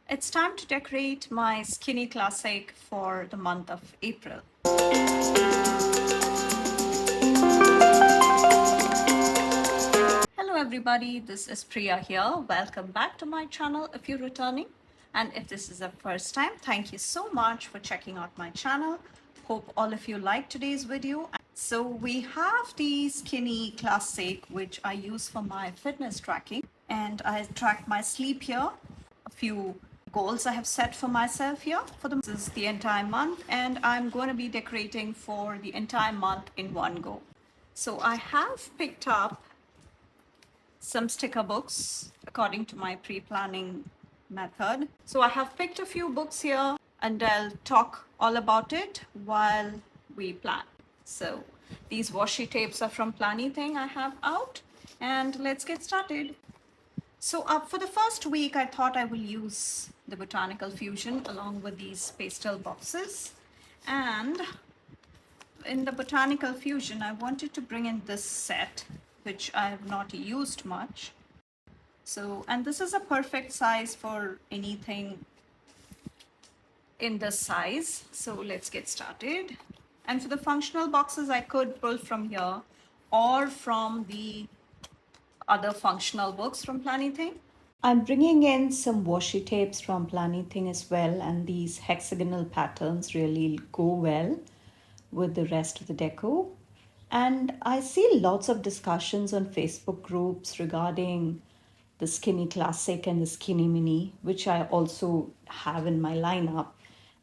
It's time to decorate my skinny classic for the month of April. Hello everybody, this is Priya here. Welcome back to my channel if you're returning. And if this is the first time, thank you so much for checking out my channel. Hope all of you liked today's video. So we have the skinny classic which I use for my fitness tracking, and I track my sleep here. A few goals I have set for myself here for this is the entire month, and I'm going to be decorating for the entire month in one go. So I have picked up some sticker books according to my pre-planning method. So I have picked a few books here and I'll talk all about it while we plan. So these washi tapes are from Planything I have out, and let's get started. So for the first week, I thought I will use the Botanical Fusion along with these pastel boxes. And in the Botanical Fusion, I wanted to bring in this set, which I have not used much. So, and this is a perfect size for anything in this size. So let's get started. And for the functional boxes, I could pull from here or from the other functional books from Planything. I'm bringing in some washi tapes from Planything as well, and these hexagonal patterns really go well with the rest of the deco. And I see lots of discussions on Facebook groups regarding the skinny classic and the skinny mini, which I also have in my lineup.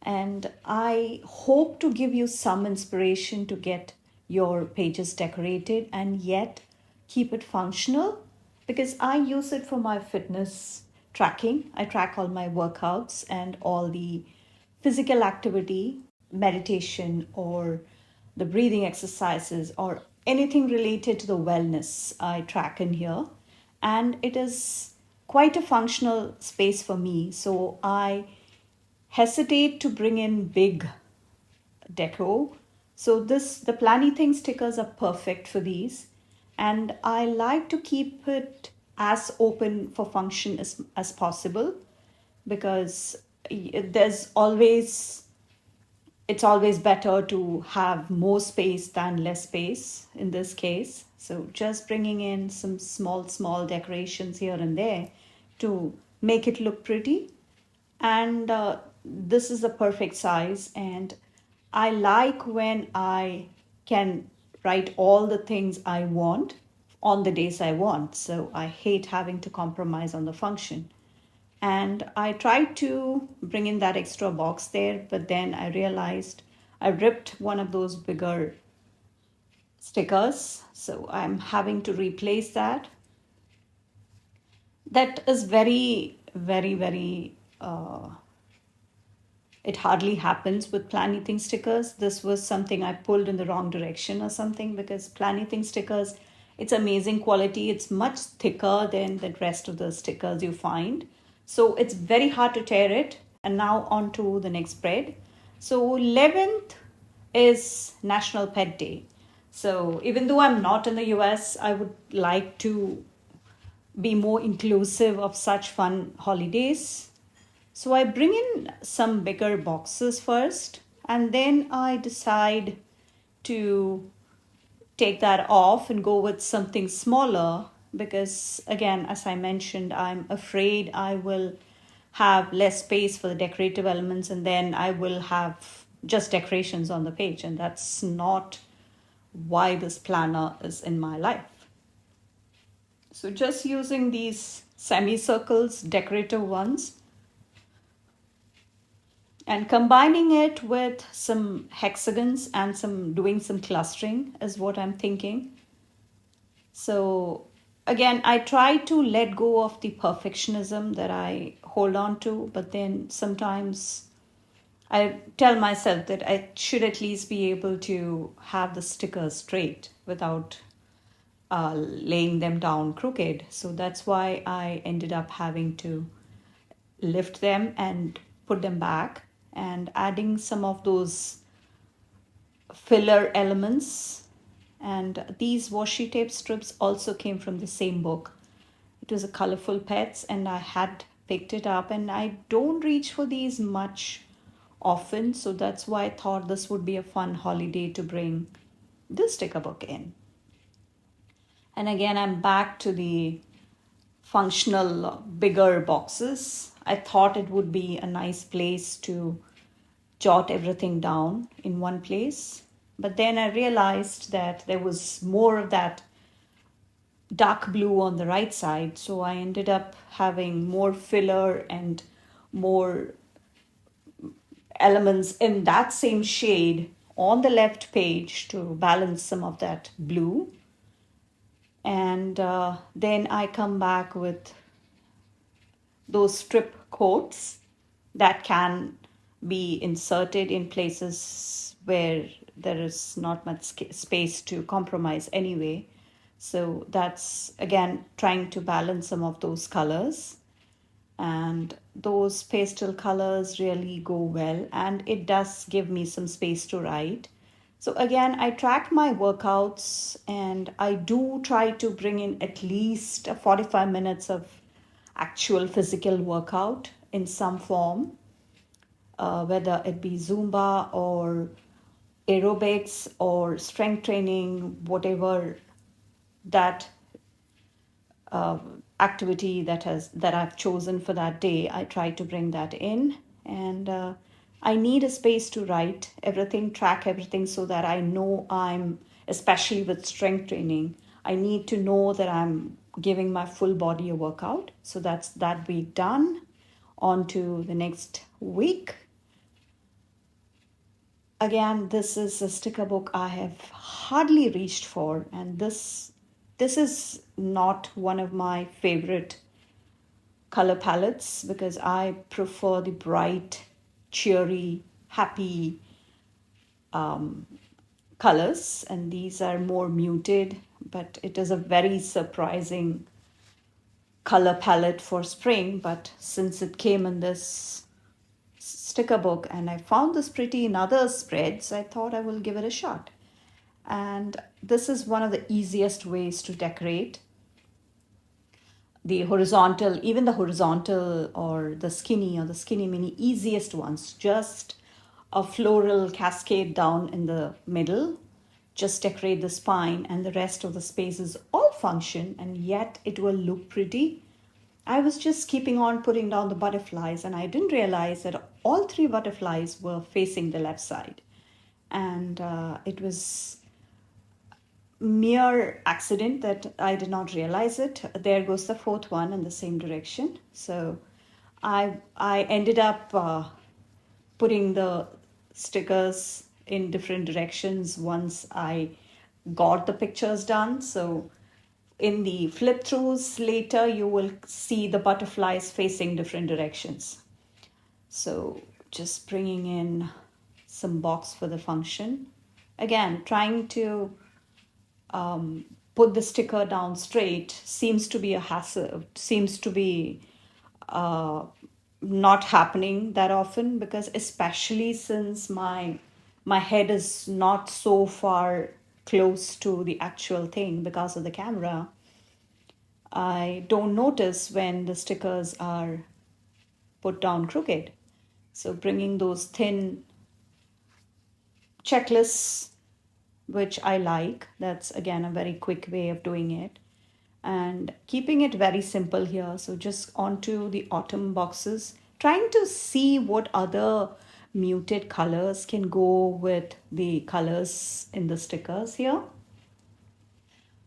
And I hope to give you some inspiration to get your pages decorated and yet keep it functional, because I use it for my fitness tracking. I track all my workouts and all the physical activity, meditation, or the breathing exercises, or anything related to the wellness I track in here. And it is quite a functional space for me. So I hesitate to bring in big deco. So the Planything stickers are perfect for these. And I like to keep it as open for function as possible, because there's always it's always better to have more space than less space in this case. So just bringing in some small decorations here and there to make it look pretty. And this is the perfect size, and I like when I can write all the things I want on the days I want. So I hate having to compromise on the function. And I tried to bring in that extra box there, but then I realized I ripped one of those bigger stickers. So I'm having to replace that. That is very, it hardly happens with Planything stickers. This was something I pulled in the wrong direction or something, because Planything stickers, it's amazing quality. It's much thicker than the rest of the stickers you find. So it's very hard to tear it. And now on to the next spread. So 11th is National Pet Day. So even though I'm not in the US, I would like to be more inclusive of such fun holidays. So I bring in some bigger boxes first, and then I decide to take that off and go with something smaller, because again, as I mentioned, I'm afraid I will have less space for the decorative elements, and then I will have just decorations on the page, and that's not why this planner is in my life. So just using these semicircles, decorative ones, and combining it with some hexagons and doing some clustering is what I'm thinking. So again, I try to let go of the perfectionism that I hold on to, but then sometimes I tell myself that I should at least be able to have the stickers straight without laying them down crooked. So that's why I ended up having to lift them and put them back, and adding some of those filler elements. And these washi tape strips also came from the same book. It was a Colorful Pets, and I had picked it up, and I don't reach for these much often, so that's why I thought this would be a fun holiday to bring this sticker book in. And again, I'm back to the functional bigger boxes. I thought it would be a nice place to jot everything down in one place. But then I realized that there was more of that dark blue on the right side. So I ended up having more filler and more elements in that same shade on the left page to balance some of that blue. And then I come back with those strip quotes that can be inserted in places where there is not much space to compromise anyway. So that's again trying to balance some of those colors. And those pastel colors really go well, and it does give me some space to write. So again, I track my workouts, and I do try to bring in at least 45 minutes of actual physical workout in some form, whether it be Zumba or aerobics or strength training, whatever that activity that I've chosen for that day, I try to bring that in. And I need a space to write everything, track everything, so that I know I'm, especially with strength training, I need to know that I'm giving my full body a workout. So that's that week done. On to the next week. Again, this is a sticker book I have hardly reached for, and this is not one of my favorite color palettes because I prefer the bright, cheery, happy colors, and these are more muted, but it is a very surprising color palette for spring. But since it came in this sticker book and I found this pretty in other spreads, I thought I will give it a shot. And this is one of the easiest ways to decorate the horizontal, even the horizontal or the skinny mini, easiest ones. Just a floral cascade down in the middle, just decorate the spine, and the rest of the spaces all function, and yet it will look pretty. I was just keeping on putting down the butterflies, and I didn't realize that all three butterflies were facing the left side. And it was mere accident that I did not realize it. There goes the fourth one in the same direction. So I ended up putting the stickers in different directions once I got the pictures done. So in the flip throughs later, you will see the butterflies facing different directions. So just bringing in some box for the function. Again, trying to put the sticker down straight seems to be a hassle, seems to be not happening that often, because especially since my head is not so far close to the actual thing because of the camera, I don't notice when the stickers are put down crooked. So bringing those thin checklists, which I like, that's again a very quick way of doing it, and keeping it very simple here. So just onto the autumn boxes, trying to see what other muted colors can go with the colors in the stickers here.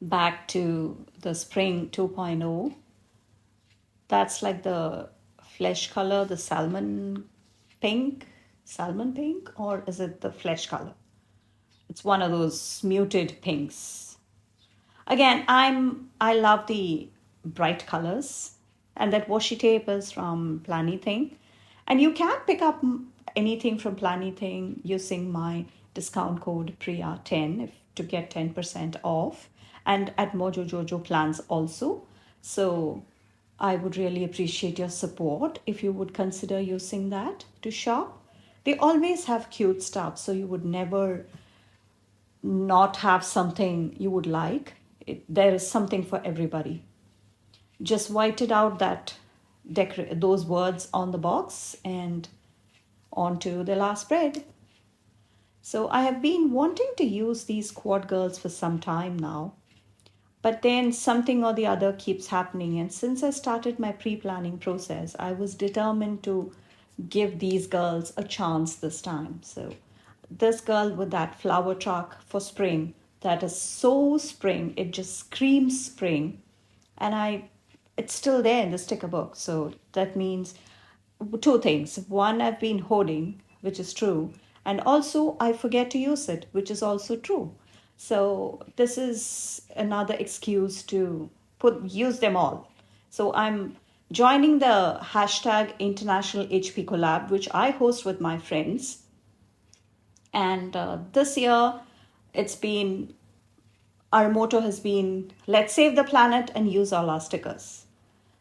Back to the spring 2.0. That's like the flesh color, the salmon pink, or is it the flesh color? It's one of those muted pinks. Again, I love the bright colors, and that washi tape is from Planything, and you can pick up anything from Planything using my discount code Priya10 to get 10% off, and at Mojo Jojo plans also. So I would really appreciate your support if you would consider using that to shop. They always have cute stuff, so you would never not have something you would like. There is something for everybody. Just whited out that decorate those words on the box and onto the last spread. So I have been wanting to use these quad girls for some time now, but then something or the other keeps happening. And since I started my pre-planning process, I was determined to give these girls a chance this time. So this girl with that flower truck for spring, that is so spring, it just screams spring. And it's still there in the sticker book. So that means two things. One, I've been hoarding, which is true, and also I forget to use it, which is also true. So this is another excuse to use them all. So I'm joining the hashtag International HP Collab, which I host with my friends. And this year, it's been our motto has been, let's save the planet and use all our stickers.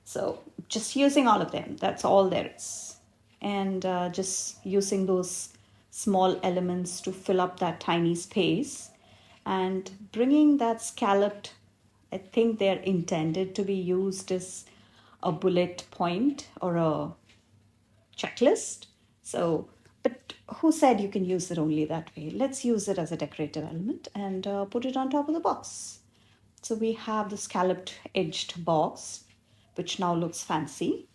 So just using all of them, that's all there is. And just using those small elements to fill up that tiny space and bringing that scalloped, I think they're intended to be used as a bullet point or a checklist. So, but who said you can use it only that way? Let's use it as a decorative element and put it on top of the box. So we have the scalloped edged box, which now looks fancy.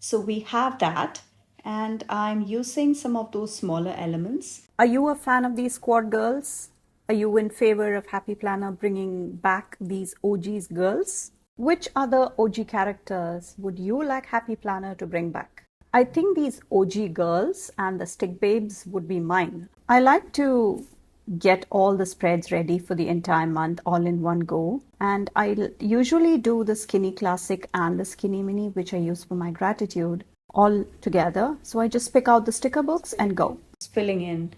So we have that, and I'm using some of those smaller elements. Are you a fan of these quad girls? Are you in favor of Happy Planner bringing back these OGs girls? Which other OG characters would you like Happy Planner to bring back? I think these OG girls and the stick babes would be mine. I like to get all the spreads ready for the entire month all in one go, and I usually do the skinny classic and the skinny mini, which I use for my gratitude, all together. So I just pick out the sticker books and go, filling in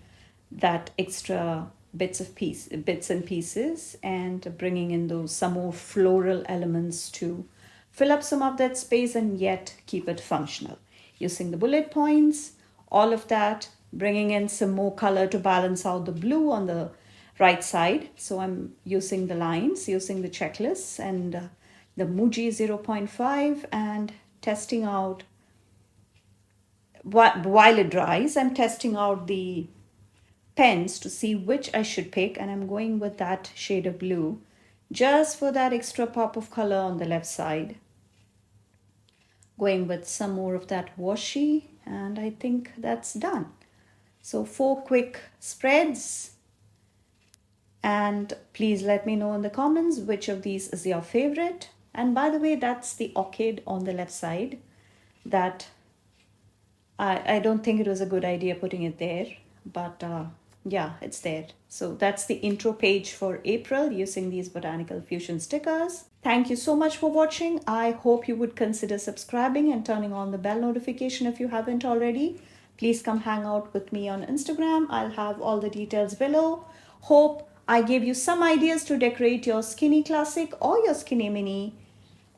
that extra bits and pieces and bringing in those some more floral elements to fill up some of that space and yet keep it functional, using the bullet points, all of that, bringing in some more color to balance out the blue on the right side. So I'm using the lines, using the checklists and the Muji 0.5 and testing out, while it dries, I'm testing out the pens to see which I should pick, and I'm going with that shade of blue just for that extra pop of color on the left side. Going with some more of that washi, and I think that's done. So 4 quick spreads, and please let me know in the comments which of these is your favorite. And by the way, that's the orchid on the left side that I don't think it was a good idea putting it there, but yeah, it's there. So that's the intro page for April using these Botanical Fusion stickers. Thank you so much for watching. I hope you would consider subscribing and turning on the bell notification if you haven't already. Please come hang out with me on Instagram. I'll have all the details below. Hope I gave you some ideas to decorate your skinny classic or your skinny mini.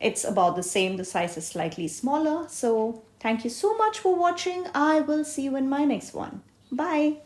It's about the same, the size is slightly smaller. So thank you so much for watching. I will see you in my next one. Bye.